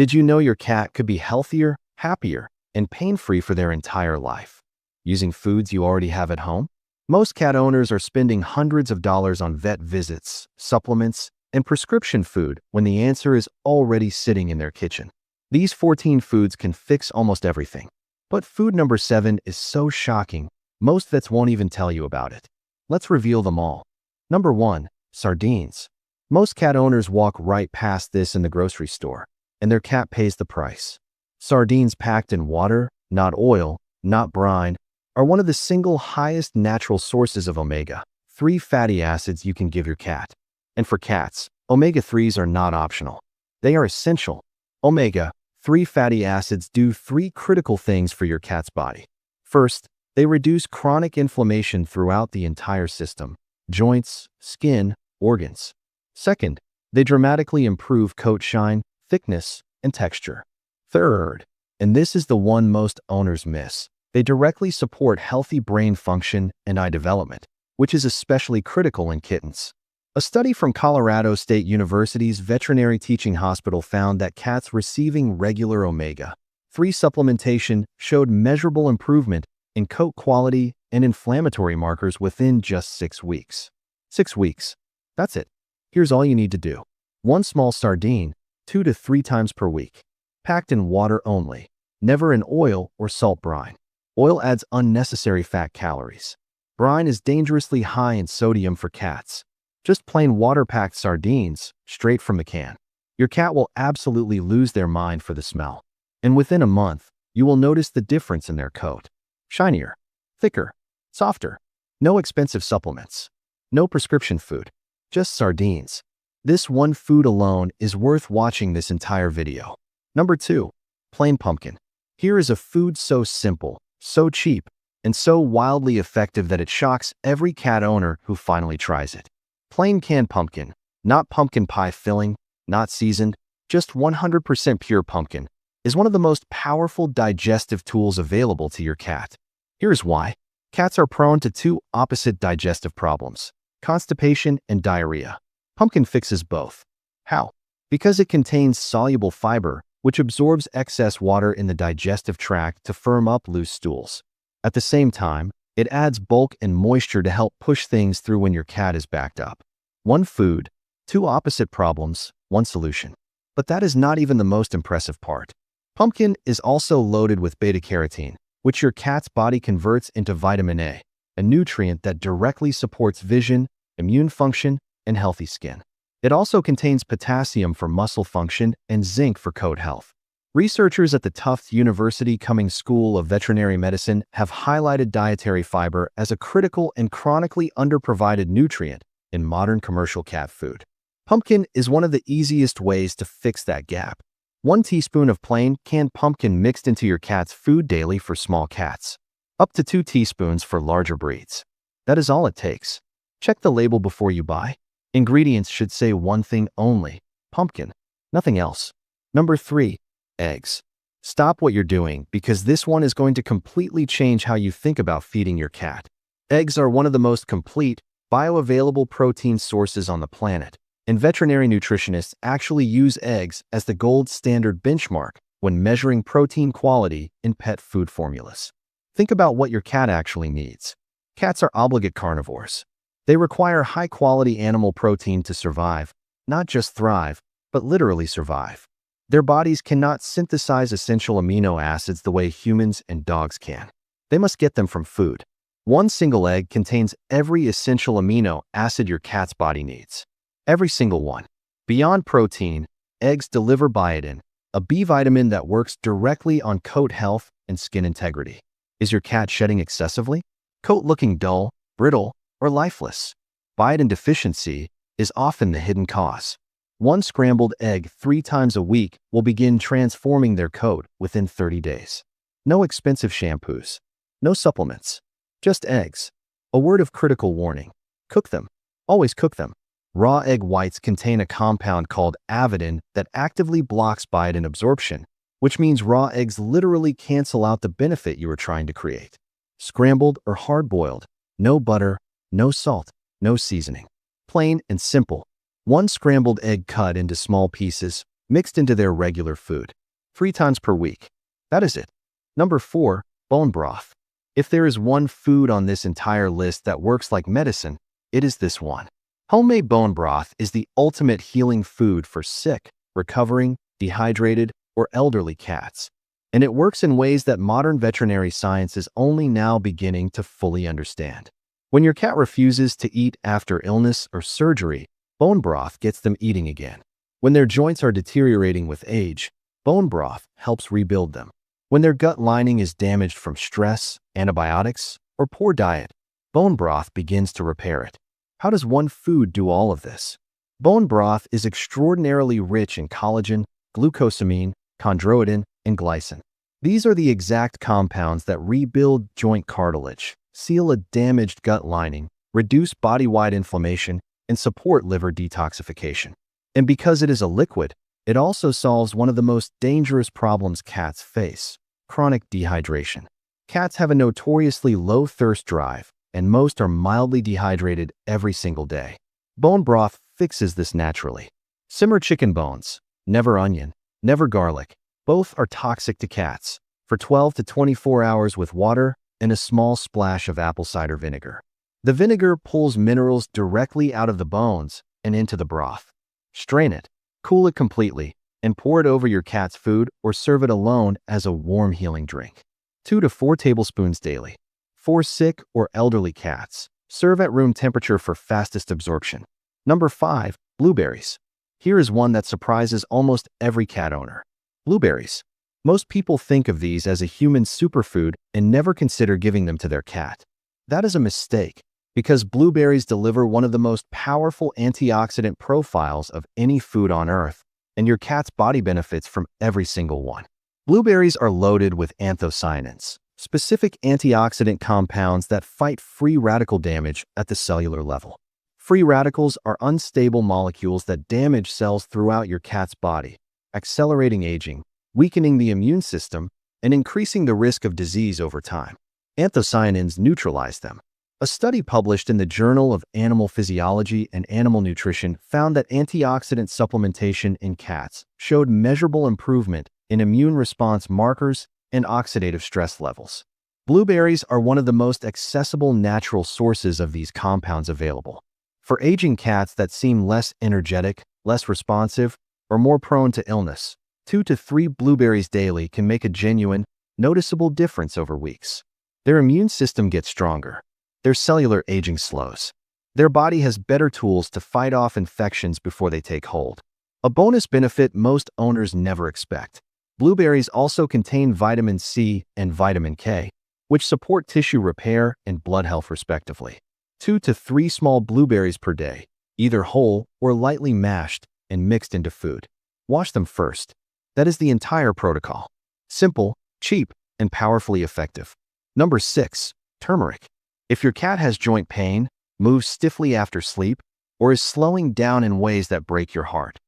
Did you know your cat could be healthier, happier, and pain-free for their entire life using foods you already have at home? Most cat owners are spending hundreds of dollars on vet visits, supplements, and prescription food when the answer is already sitting in their kitchen. These 14 foods can fix almost everything. But food number 7 is so shocking, most vets won't even tell you about it. Let's reveal them all. Number 1. Sardines. Most cat owners walk right past this in the grocery store, and their cat pays the price. Sardines packed in water, not oil, not brine, are one of the single highest natural sources of omega-3 fatty acids you can give your cat. And for cats, omega-3s are not optional. They are essential. Omega-3 fatty acids do 3 critical things for your cat's body. First, they reduce chronic inflammation throughout the entire system, joints, skin, organs. Second, they dramatically improve coat shine, thickness, and texture. Third, and this is the one most owners miss, they directly support healthy brain function and eye development, which is especially critical in kittens. A study from Colorado State University's Veterinary Teaching Hospital found that cats receiving regular omega-3 supplementation showed measurable improvement in coat quality and inflammatory markers within just 6 weeks. 6 weeks. That's it. Here's all you need to do. 1 small sardine, 2 to 3 times per week. Packed in water only, never in oil or salt brine. Oil adds unnecessary fat calories. Brine is dangerously high in sodium for cats. Just plain water-packed sardines, straight from the can. Your cat will absolutely lose their mind for the smell. And within a month, you will notice the difference in their coat. Shinier, thicker, softer. No expensive supplements. No prescription food. Just sardines. This one food alone is worth watching this entire video. Number 2. Plain pumpkin. Here is a food so simple, so cheap, and so wildly effective that it shocks every cat owner who finally tries it. Plain canned pumpkin, not pumpkin pie filling, not seasoned, just 100% pure pumpkin, is one of the most powerful digestive tools available to your cat. Here's why. Cats are prone to 2 opposite digestive problems: constipation and diarrhea. Pumpkin fixes both. How? Because it contains soluble fiber, which absorbs excess water in the digestive tract to firm up loose stools. At the same time, it adds bulk and moisture to help push things through when your cat is backed up. 1 food, 2 opposite problems, 1 solution. But that is not even the most impressive part. Pumpkin is also loaded with beta-carotene, which your cat's body converts into vitamin A, a nutrient that directly supports vision, immune function, and healthy skin. It also contains potassium for muscle function and zinc for coat health. Researchers at the Tufts University Cummings School of Veterinary Medicine have highlighted dietary fiber as a critical and chronically underprovided nutrient in modern commercial cat food. Pumpkin is one of the easiest ways to fix that gap. 1 teaspoon of plain canned pumpkin mixed into your cat's food daily for small cats. Up to 2 teaspoons for larger breeds. That is all it takes. Check the label before you buy. Ingredients should say one thing only: pumpkin, nothing else. Number 3. Eggs. Stop what you're doing, because this one is going to completely change how you think about feeding your cat. Eggs are one of the most complete, bioavailable protein sources on the planet, and veterinary nutritionists actually use eggs as the gold standard benchmark when measuring protein quality in pet food formulas. Think about what your cat actually needs. Cats are obligate carnivores. They require high-quality animal protein to survive, not just thrive, but literally survive. Their bodies cannot synthesize essential amino acids the way humans and dogs can. They must get them from food. 1 single egg contains every essential amino acid your cat's body needs. Every single one. Beyond protein, eggs deliver biotin, a B vitamin that works directly on coat health and skin integrity. Is your cat shedding excessively? Coat looking dull, brittle, or lifeless? Biotin deficiency is often the hidden cause. 1 scrambled egg 3 times a week will begin transforming their coat within 30 days. No expensive shampoos. No supplements. Just eggs. A word of critical warning: cook them. Always cook them. Raw egg whites contain a compound called avidin that actively blocks biotin absorption, which means raw eggs literally cancel out the benefit you are trying to create. Scrambled or hard-boiled. No butter, no salt, no seasoning. Plain and simple. 1 scrambled egg cut into small pieces, mixed into their regular food, 3 times per week. That is it. Number 4, bone broth. If there is one food on this entire list that works like medicine, it is this one. Homemade bone broth is the ultimate healing food for sick, recovering, dehydrated, or elderly cats. And it works in ways that modern veterinary science is only now beginning to fully understand. When your cat refuses to eat after illness or surgery, bone broth gets them eating again. When their joints are deteriorating with age, bone broth helps rebuild them. When their gut lining is damaged from stress, antibiotics, or poor diet, bone broth begins to repair it. How does one food do all of this? Bone broth is extraordinarily rich in collagen, glucosamine, chondroitin, and glycine. These are the exact compounds that rebuild joint cartilage, seal a damaged gut lining, reduce body-wide inflammation, and support liver detoxification. And because it is a liquid, it also solves one of the most dangerous problems cats face: chronic dehydration. Cats have a notoriously low thirst drive, and most are mildly dehydrated every single day. Bone broth fixes this naturally. Simmer chicken bones, never onion, never garlic. Both are toxic to cats, for 12 to 24 hours with water and a small splash of apple cider vinegar. The vinegar pulls minerals directly out of the bones and into the broth. Strain it, cool it completely, and pour it over your cat's food or serve it alone as a warm healing drink. 2 to 4 tablespoons daily. For sick or elderly cats, serve at room temperature for fastest absorption. Number 5, blueberries. Here is one that surprises almost every cat owner. Blueberries. Most people think of these as a human superfood and never consider giving them to their cat. That is a mistake, because blueberries deliver one of the most powerful antioxidant profiles of any food on Earth, and your cat's body benefits from every single one. Blueberries are loaded with anthocyanins, specific antioxidant compounds that fight free radical damage at the cellular level. Free radicals are unstable molecules that damage cells throughout your cat's body, accelerating aging, weakening the immune system, and increasing the risk of disease over time. Anthocyanins neutralize them. A study published in the Journal of Animal Physiology and Animal Nutrition found that antioxidant supplementation in cats showed measurable improvement in immune response markers and oxidative stress levels. Blueberries are one of the most accessible natural sources of these compounds available. For aging cats that seem less energetic, less responsive, or more prone to illness, 2 to 3 blueberries daily can make a genuine, noticeable difference over weeks. Their immune system gets stronger. Their cellular aging slows. Their body has better tools to fight off infections before they take hold. A bonus benefit most owners never expect. Blueberries also contain vitamin C and vitamin K, which support tissue repair and blood health respectively. 2 to 3 small blueberries per day, either whole or lightly mashed and mixed into food. Wash them first. That is the entire protocol. Simple, cheap, and powerfully effective. Number 6, turmeric. If your cat has joint pain, moves stiffly after sleep, or is slowing down in ways that break your heart,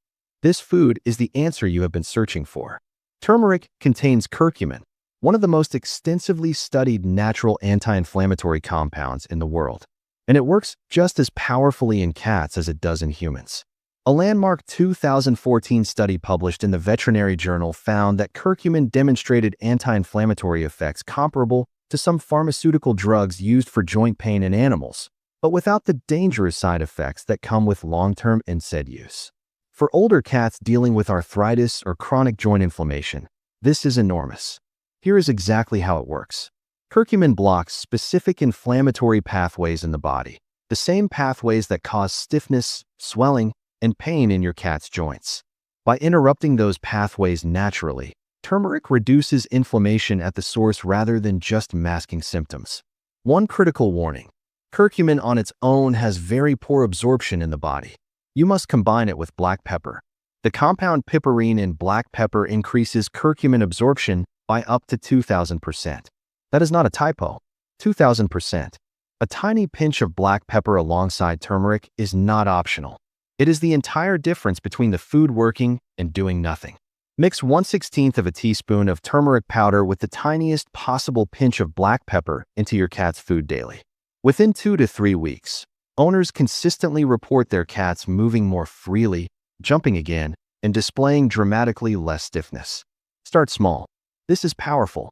this food is the answer you have been searching for. Turmeric contains curcumin, one of the most extensively studied natural anti-inflammatory compounds in the world, and it works just as powerfully in cats as it does in humans. A landmark 2014 study published in the Veterinary Journal found that curcumin demonstrated anti-inflammatory effects comparable to some pharmaceutical drugs used for joint pain in animals, but without the dangerous side effects that come with long-term NSAID use. For older cats dealing with arthritis or chronic joint inflammation, this is enormous. Here is exactly how it works. Curcumin blocks specific inflammatory pathways in the body, the same pathways that cause stiffness, swelling, and pain in your cat's joints. By interrupting those pathways naturally, turmeric reduces inflammation at the source rather than just masking symptoms. One critical warning: curcumin on its own has very poor absorption in the body. You must combine it with black pepper. The compound piperine in black pepper increases curcumin absorption by up to 2,000%. That is not a typo. 2,000%. A tiny pinch of black pepper alongside turmeric is not optional. It is the entire difference between the food working and doing nothing. Mix 1/16 of a teaspoon of turmeric powder with the tiniest possible pinch of black pepper into your cat's food daily. Within 2 to 3 weeks, owners consistently report their cats moving more freely, jumping again, and displaying dramatically less stiffness. Start small. This is powerful.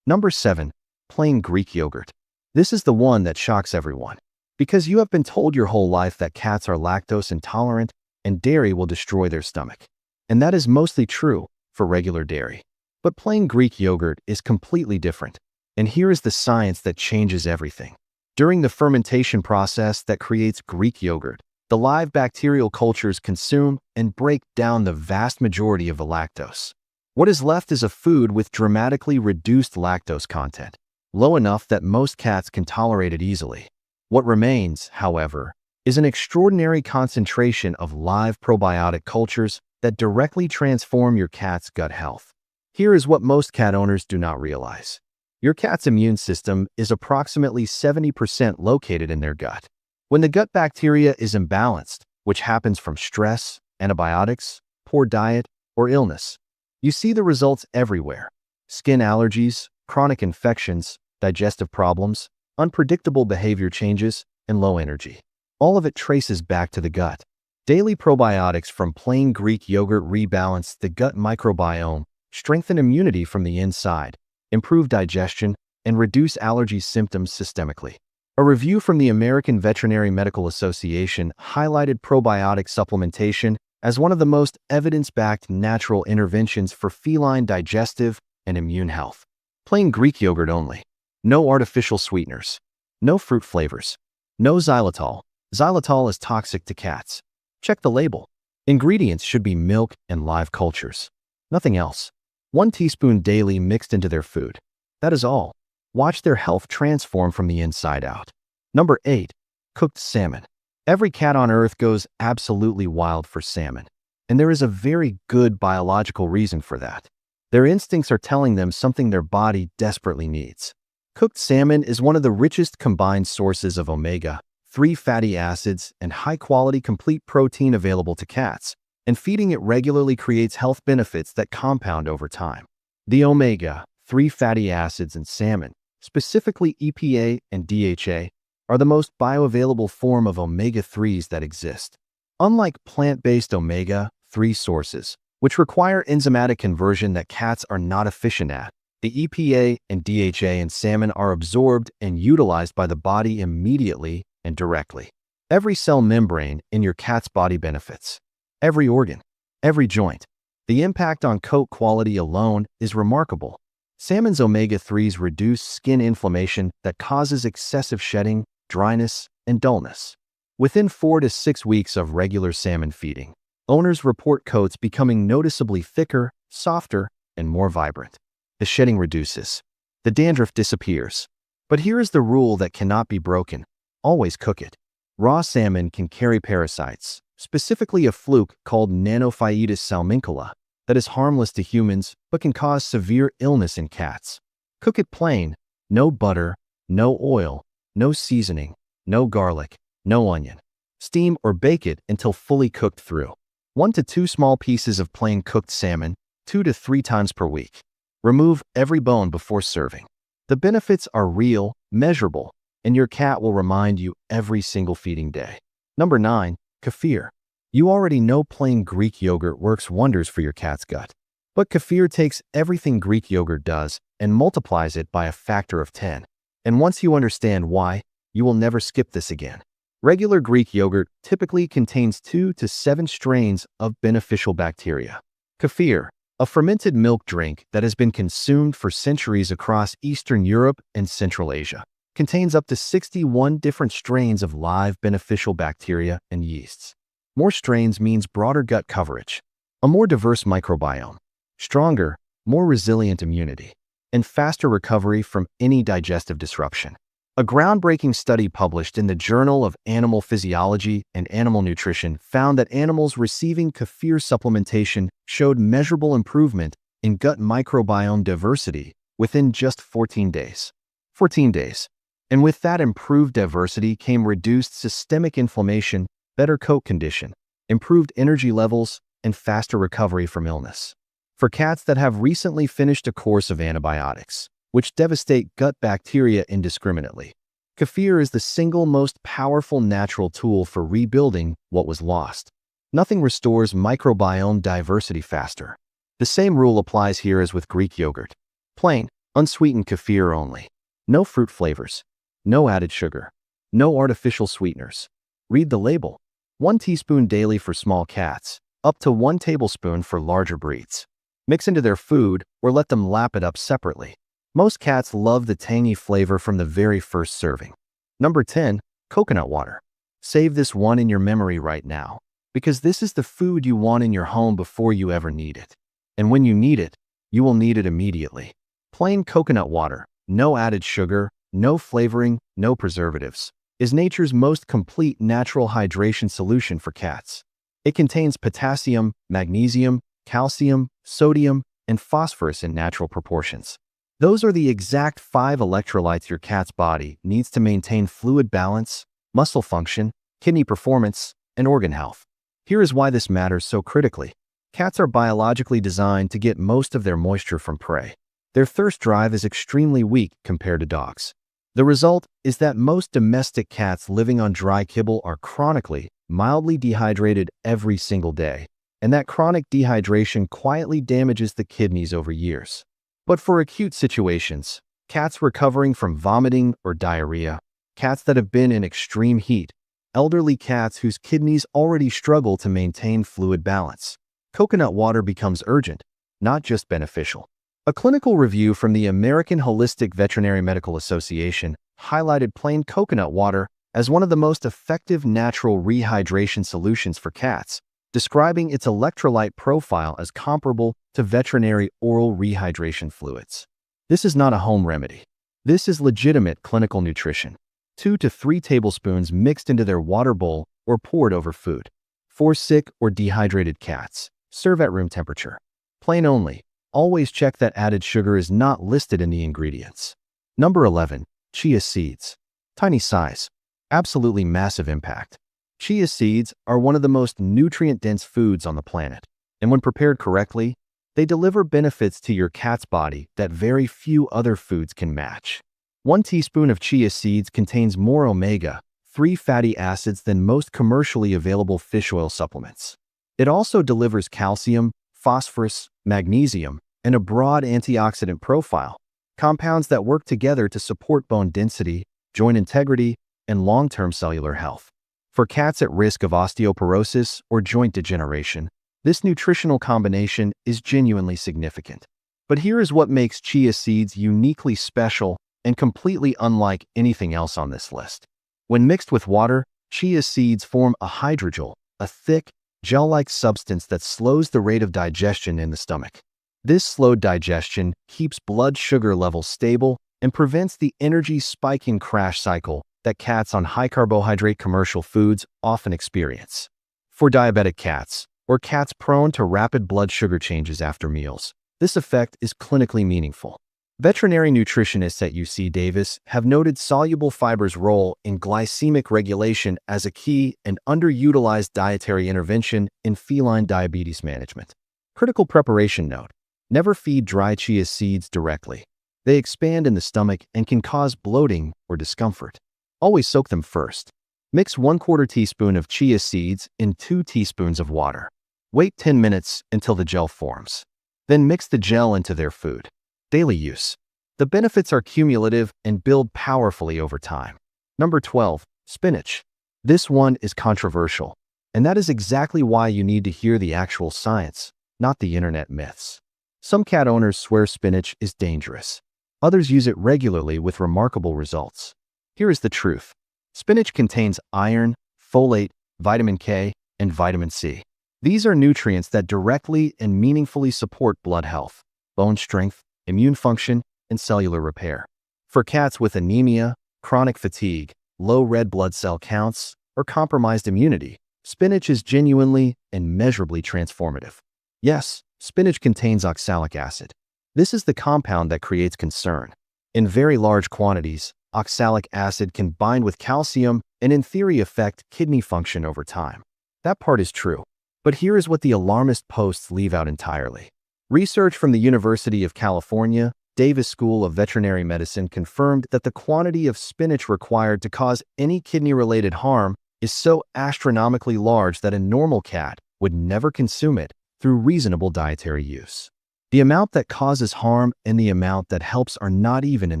Number 7. Plain Greek yogurt. This is the one that shocks everyone. Because you have been told your whole life that cats are lactose intolerant and dairy will destroy their stomach. And that is mostly true for regular dairy. But plain Greek yogurt is completely different. And here is the science that changes everything. During the fermentation process that creates Greek yogurt, the live bacterial cultures consume and break down the vast majority of the lactose. What is left is a food with dramatically reduced lactose content, low enough that most cats can tolerate it easily. What remains, however, is an extraordinary concentration of live probiotic cultures that directly transform your cat's gut health. Here is what most cat owners do not realize. Your cat's immune system is approximately 70% located in their gut. When the gut bacteria is imbalanced, which happens from stress, antibiotics, poor diet, or illness, you see the results everywhere. Skin allergies, chronic infections, digestive problems, unpredictable behavior changes, and low energy. All of it traces back to the gut. Daily probiotics from plain Greek yogurt rebalance the gut microbiome, strengthen immunity from the inside, improve digestion, and reduce allergy symptoms systemically. A review from the American Veterinary Medical Association highlighted probiotic supplementation as one of the most evidence-backed natural interventions for feline digestive and immune health. Plain Greek yogurt only. No artificial sweeteners. No fruit flavors. No xylitol. Xylitol is toxic to cats. Check the label. Ingredients should be milk and live cultures. Nothing else. 1 teaspoon daily mixed into their food. That is all. Watch their health transform from the inside out. Number 8. Cooked salmon. Every cat on earth goes absolutely wild for salmon. And there is a very good biological reason for that. Their instincts are telling them something their body desperately needs. Cooked salmon is one of the richest combined sources of omega-3 fatty acids and high-quality complete protein available to cats, and feeding it regularly creates health benefits that compound over time. The omega-3 fatty acids in salmon, specifically EPA and DHA, are the most bioavailable form of omega-3s that exist. Unlike plant-based omega-3 sources, which require enzymatic conversion that cats are not efficient at, the EPA and DHA in salmon are absorbed and utilized by the body immediately and directly. Every cell membrane in your cat's body benefits. Every organ, every joint. The impact on coat quality alone is remarkable. Salmon's omega-3s reduce skin inflammation that causes excessive shedding, dryness, and dullness. Within 4 to 6 weeks of regular salmon feeding, owners report coats becoming noticeably thicker, softer, and more vibrant. The shedding reduces. The dandruff disappears. But here is the rule that cannot be broken. Always cook it. Raw salmon can carry parasites, specifically a fluke called Nanophyidus salmonella, that is harmless to humans but can cause severe illness in cats. Cook it plain. No butter, no oil, no seasoning, no garlic, no onion. Steam or bake it until fully cooked through. 1 to 2 small pieces of plain cooked salmon, 2 to 3 times per week. Remove every bone before serving. The benefits are real, measurable, and your cat will remind you every single feeding day. Number 9. Kefir. You already know plain Greek yogurt works wonders for your cat's gut. But kefir takes everything Greek yogurt does and multiplies it by a factor of 10. And once you understand why, you will never skip this again. Regular Greek yogurt typically contains 2 to 7 strains of beneficial bacteria. Kefir, a fermented milk drink that has been consumed for centuries across Eastern Europe and Central Asia, contains up to 61 different strains of live beneficial bacteria and yeasts. More strains means broader gut coverage, a more diverse microbiome, stronger, more resilient immunity, and faster recovery from any digestive disruption. A groundbreaking study published in the Journal of Animal Physiology and Animal Nutrition found that animals receiving kefir supplementation showed measurable improvement in gut microbiome diversity within just 14 days. 14 days. And with that improved diversity came reduced systemic inflammation, better coat condition, improved energy levels, and faster recovery from illness. For cats that have recently finished a course of antibiotics, which devastate gut bacteria indiscriminately, kefir is the single most powerful natural tool for rebuilding what was lost. Nothing restores microbiome diversity faster. The same rule applies here as with Greek yogurt. Plain, unsweetened kefir only. No fruit flavors. No added sugar. No artificial sweeteners. Read the label. 1 teaspoon daily for small cats, up to 1 tablespoon for larger breeds. Mix into their food or let them lap it up separately. Most cats love the tangy flavor from the very first serving. Number 10. Coconut water. Save this one in your memory right now, because this is the food you want in your home before you ever need it. And when you need it, you will need it immediately. Plain coconut water, no added sugar, no flavoring, no preservatives, is nature's most complete natural hydration solution for cats. It contains potassium, magnesium, calcium, sodium, and phosphorus in natural proportions. Those are the exact 5 electrolytes your cat's body needs to maintain fluid balance, muscle function, kidney performance, and organ health. Here is why this matters so critically. Cats are biologically designed to get most of their moisture from prey. Their thirst drive is extremely weak compared to dogs. The result is that most domestic cats living on dry kibble are chronically, mildly dehydrated every single day, and that chronic dehydration quietly damages the kidneys over years. But for acute situations, cats recovering from vomiting or diarrhea, cats that have been in extreme heat, elderly cats whose kidneys already struggle to maintain fluid balance, coconut water becomes urgent, not just beneficial. A clinical review from the American Holistic Veterinary Medical Association highlighted plain coconut water as one of the most effective natural rehydration solutions for cats, describing its electrolyte profile as comparable to veterinary oral rehydration fluids. This is not a home remedy. This is legitimate clinical nutrition. 2 to 3 tablespoons mixed into their water bowl or poured over food. For sick or dehydrated cats, serve at room temperature. Plain only. Always check that added sugar is not listed in the ingredients. Number 11. Chia seeds. Tiny size. Absolutely massive impact. Chia seeds are one of the most nutrient-dense foods on the planet, and when prepared correctly, they deliver benefits to your cat's body that very few other foods can match. 1 teaspoon of chia seeds contains more omega-3 fatty acids than most commercially available fish oil supplements. It also delivers calcium, phosphorus, magnesium, and a broad antioxidant profile, compounds that work together to support bone density, joint integrity, and long-term cellular health. For cats at risk of osteoporosis or joint degeneration, this nutritional combination is genuinely significant. But here is what makes chia seeds uniquely special and completely unlike anything else on this list. When mixed with water, chia seeds form a hydrogel, a thick, gel-like substance that slows the rate of digestion in the stomach. This slowed digestion keeps blood sugar levels stable and prevents the energy spiking crash cycle that cats on high-carbohydrate commercial foods often experience. For diabetic cats, or cats prone to rapid blood sugar changes after meals, this effect is clinically meaningful. Veterinary nutritionists at UC Davis have noted soluble fiber's role in glycemic regulation as a key and underutilized dietary intervention in feline diabetes management. Critical preparation note: never feed dry chia seeds directly. They expand in the stomach and can cause bloating or discomfort. Always soak them first. Mix 1/4 teaspoon of chia seeds in 2 teaspoons of water. Wait 10 minutes until the gel forms. Then mix the gel into their food. Daily use. The benefits are cumulative and build powerfully over time. Number 12. Spinach. This one is controversial, and that is exactly why you need to hear the actual science, not the internet myths. Some cat owners swear spinach is dangerous. Others use it regularly with remarkable results. Here is the truth. Spinach contains iron, folate, vitamin K, and vitamin C. These are nutrients that directly and meaningfully support blood health, bone strength, immune function, and cellular repair. For cats with anemia, chronic fatigue, low red blood cell counts, or compromised immunity, spinach is genuinely and measurably transformative. Yes, spinach contains oxalic acid. This is the compound that creates concern. In very large quantities, oxalic acid can bind with calcium and in theory affect kidney function over time. That part is true. But here is what the alarmist posts leave out entirely. Research from the University of California, Davis School of Veterinary Medicine confirmed that the quantity of spinach required to cause any kidney-related harm is so astronomically large that a normal cat would never consume it through reasonable dietary use. The amount that causes harm and the amount that helps are not even in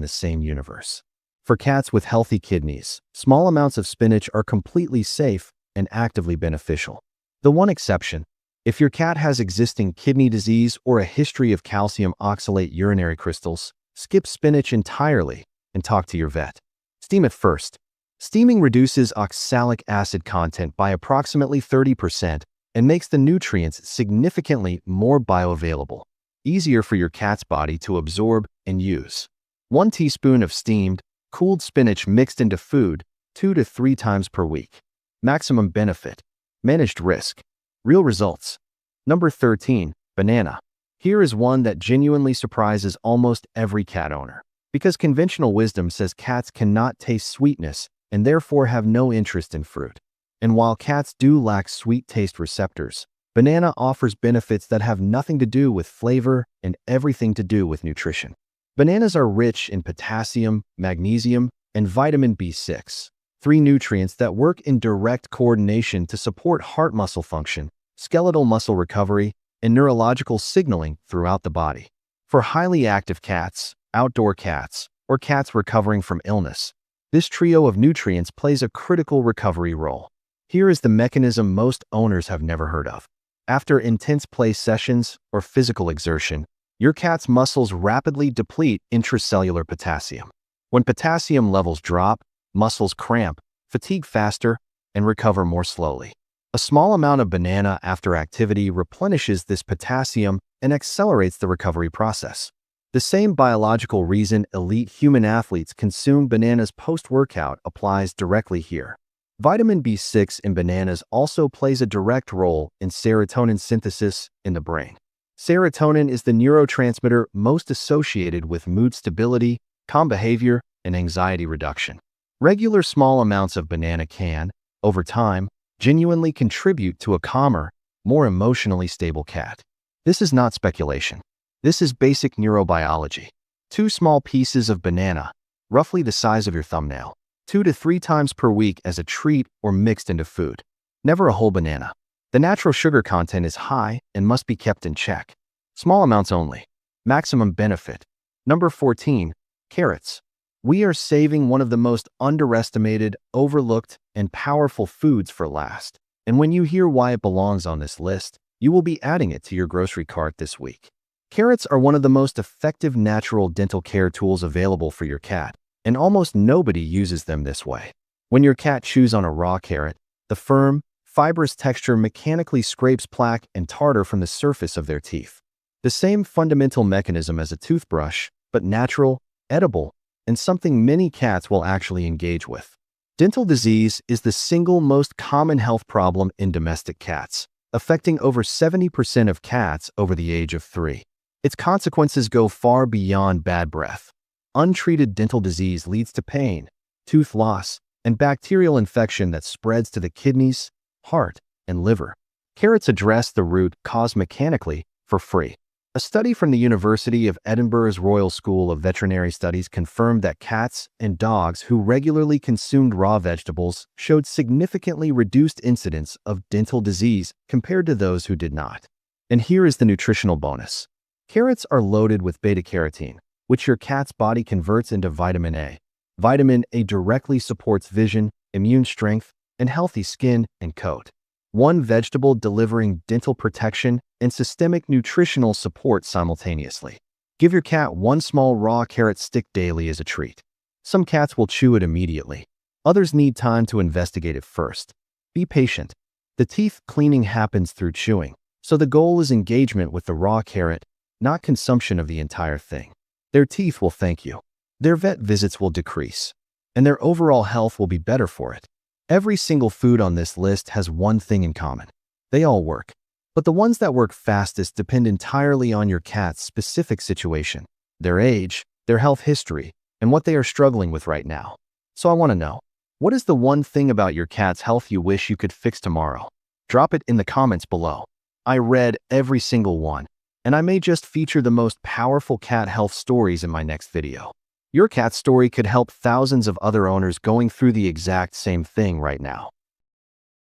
the same universe. For cats with healthy kidneys, small amounts of spinach are completely safe and actively beneficial. The one exception: if your cat has existing kidney disease or a history of calcium oxalate urinary crystals, skip spinach entirely and talk to your vet. Steam it first. Steaming reduces oxalic acid content by approximately 30% and makes the nutrients significantly more bioavailable, easier for your cat's body to absorb and use. 1 teaspoon of steamed, cooled spinach mixed into food 2 to 3 times per week. Maximum benefit. Managed risk. Real results. Number 13. Banana. Here is one that genuinely surprises almost every cat owner. Because conventional wisdom says cats cannot taste sweetness and therefore have no interest in fruit. And while cats do lack sweet taste receptors, banana offers benefits that have nothing to do with flavor and everything to do with nutrition. Bananas are rich in potassium, magnesium, and vitamin B6, 3 nutrients that work in direct coordination to support heart muscle function, skeletal muscle recovery, and neurological signaling throughout the body. For highly active cats, outdoor cats, or cats recovering from illness, this trio of nutrients plays a critical recovery role. Here is the mechanism most owners have never heard of. After intense play sessions or physical exertion, your cat's muscles rapidly deplete intracellular potassium. When potassium levels drop, muscles cramp, fatigue faster, and recover more slowly. A small amount of banana after activity replenishes this potassium and accelerates the recovery process. The same biological reason elite human athletes consume bananas post-workout applies directly here. Vitamin B6 in bananas also plays a direct role in serotonin synthesis in the brain. Serotonin is the neurotransmitter most associated with mood stability, calm behavior, and anxiety reduction. Regular small amounts of banana can, over time, genuinely contribute to a calmer, more emotionally stable cat. This is not speculation. This is basic neurobiology. 2 small pieces of banana, roughly the size of your thumbnail, 2 to 3 times per week as a treat or mixed into food. Never a whole banana. The natural sugar content is high and must be kept in check. Small amounts only. Maximum benefit. Number 14. Carrots. We are saving one of the most underestimated, overlooked, and powerful foods for last. And when you hear why it belongs on this list, you will be adding it to your grocery cart this week. Carrots are one of the most effective natural dental care tools available for your cat, and almost nobody uses them this way. When your cat chews on a raw carrot, the firm, fibrous texture mechanically scrapes plaque and tartar from the surface of their teeth. The same fundamental mechanism as a toothbrush, but natural, edible, and something many cats will actually engage with. Dental disease is the single most common health problem in domestic cats, affecting over 70% of cats over the age of 3. Its consequences go far beyond bad breath. Untreated dental disease leads to pain, tooth loss, and bacterial infection that spreads to the kidneys, heart, and liver. Carrots address the root cause mechanically for free. A study from the University of Edinburgh's Royal School of Veterinary Studies confirmed that cats and dogs who regularly consumed raw vegetables showed significantly reduced incidence of dental disease compared to those who did not. And here is the nutritional bonus. Carrots are loaded with beta-carotene, which your cat's body converts into vitamin A. Vitamin A directly supports vision, immune strength, and healthy skin and coat. One vegetable delivering dental protection and systemic nutritional support simultaneously. Give your cat 1 small raw carrot stick daily as a treat. Some cats will chew it immediately. Others need time to investigate it first. Be patient. The teeth cleaning happens through chewing, so the goal is engagement with the raw carrot, not consumption of the entire thing. Their teeth will thank you. Their vet visits will decrease, and their overall health will be better for it. Every single food on this list has one thing in common. They all work. But the ones that work fastest depend entirely on your cat's specific situation, their age, their health history, and what they are struggling with right now. So I want to know, what is the one thing about your cat's health you wish you could fix tomorrow? Drop it in the comments below. I read every single one, and I may just feature the most powerful cat health stories in my next video. Your cat's story could help thousands of other owners going through the exact same thing right now.